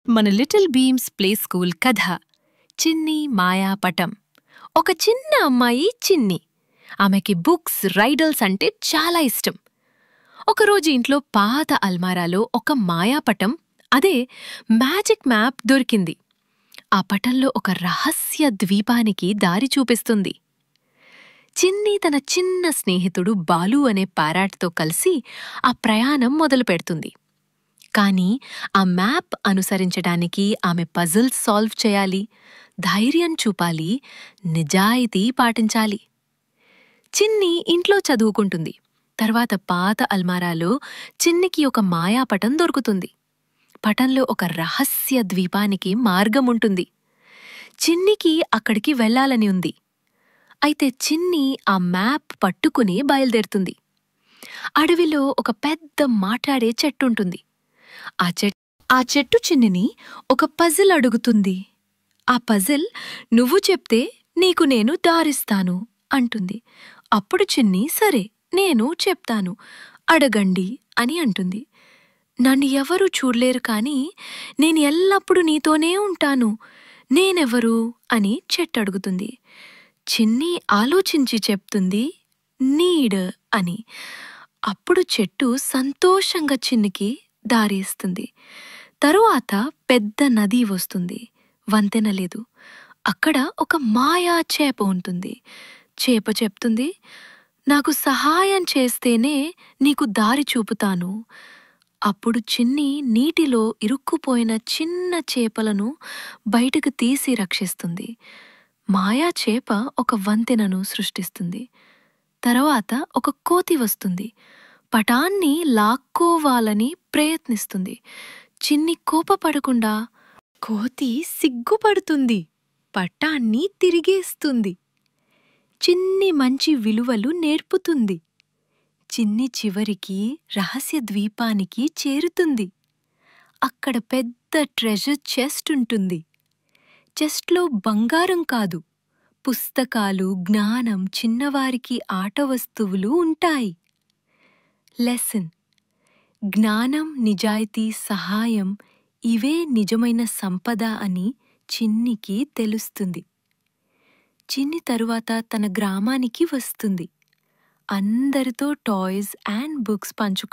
మన little beams play school కథ చిన్ని మాయాపటం. ఒక చిన్న అమ్మాయి చిన్ని. ఆమెకి బుక్స్, రైడల్స్ అంటే చాలా ఇష్టం. ఒకరోజు ఇంట్లో పాత అల్మారాలో ఒక మాయాపటం, అదే మ్యాజిక్ మ్యాప్ దొరికింది. ఆ పటంలో ఒక రహస్య ద్వీపానికి దారి చూపిస్తుంది. చిన్ని తన చిన్న స్నేహితుడు బాలు అనే ప్యారాట్తో కలిసి ఆ ప్రయాణం మొదలుపెడుతుంది. కానీ ఆ మ్యాప్ అనుసరించడానికి ఆమె పజిల్స్ సాల్వ్ చేయాలి, ధైర్యం చూపాలి, నిజాయితీ పాటించాలి. చిన్ని ఇంట్లో చదువుకుంటుంది. తర్వాత పాత అల్మారాలో చిన్నికి ఒక మాయాపటం దొరుకుతుంది. పటంలో ఒక రహస్య ద్వీపానికి మార్గం ఉంటుంది. చిన్నికి అక్కడికి వెళ్లాలని ఉంది. అయితే చిన్ని ఆ మ్యాప్ పట్టుకుని బయలుదేరుతుంది. అడవిలో ఒక పెద్ద మాట్లాడే చెట్టుంటుంది. ఆ చెట్టు చిన్నిని ఒక పజిల్ అడుగుతుంది. ఆ పజిల్, "నువ్వు చెప్తే నీకు నేను దారిస్తాను" అంటుంది. అప్పుడు చిన్ని, "సరే, నేను చెప్తాను, అడగండి" అని అంటుంది. "నన్ను ఎవరూ చూడలేరు, కానీ నేను ఎల్లప్పుడూ నీతోనే ఉంటాను. నేనెవరు" అని చెట్టు అడుగుతుంది. చిన్ని ఆలోచించి చెప్తుంది, "నీడ్" అని. అప్పుడు చెట్టు సంతోషంగా చిన్నికి దారి ఇస్తుంది. తరువాత పెద్ద నది వస్తుంది. వంతెన లేదు. అక్కడ ఒక మాయా చేప ఉంటుంది. చేప చెప్తుంది, "నాకు సహాయం చేస్తేనే నీకు దారి చూపుతాను." అప్పుడు చిన్ని నీటిలో ఇరుక్కుపోయిన చిన్న చేపలను బయటకు తీసి రక్షిస్తుంది. మాయా చేప ఒక వంతెనను సృష్టిస్తుంది. తర్వాత ఒక కోతి వస్తుంది. పటాన్ని లాక్కోవాలని ప్రయత్నిస్తుంది. చిన్ని కోపపడకుండా కోతి సిగ్గుపడుతుంది, పటాన్ని తిరిగేస్తుంది. చిన్ని మంచి విలువలు నేర్పుతుంది. చిన్ని చివరికి రహస్య ద్వీపానికి చేరుతుంది. అక్కడ పెద్ద ట్రెజర్ చెస్ట్ ఉంటుంది. చెస్ట్లో బంగారం కాదు, పుస్తకాలు, జ్ఞానం, చిన్నవారికి ఆట వస్తువులు ఉంటాయి. లెసన్: జ్ఞానం, నిజాయితీ, సహాయం ఇవే నిజమైన సంపద అని చిన్నికి తెలుస్తుంది. చిన్ని తరువాత తన గ్రామానికి వస్తుంది. అందరితో టాయ్స్ అండ్ బుక్స్ పంచుకుంటుంది.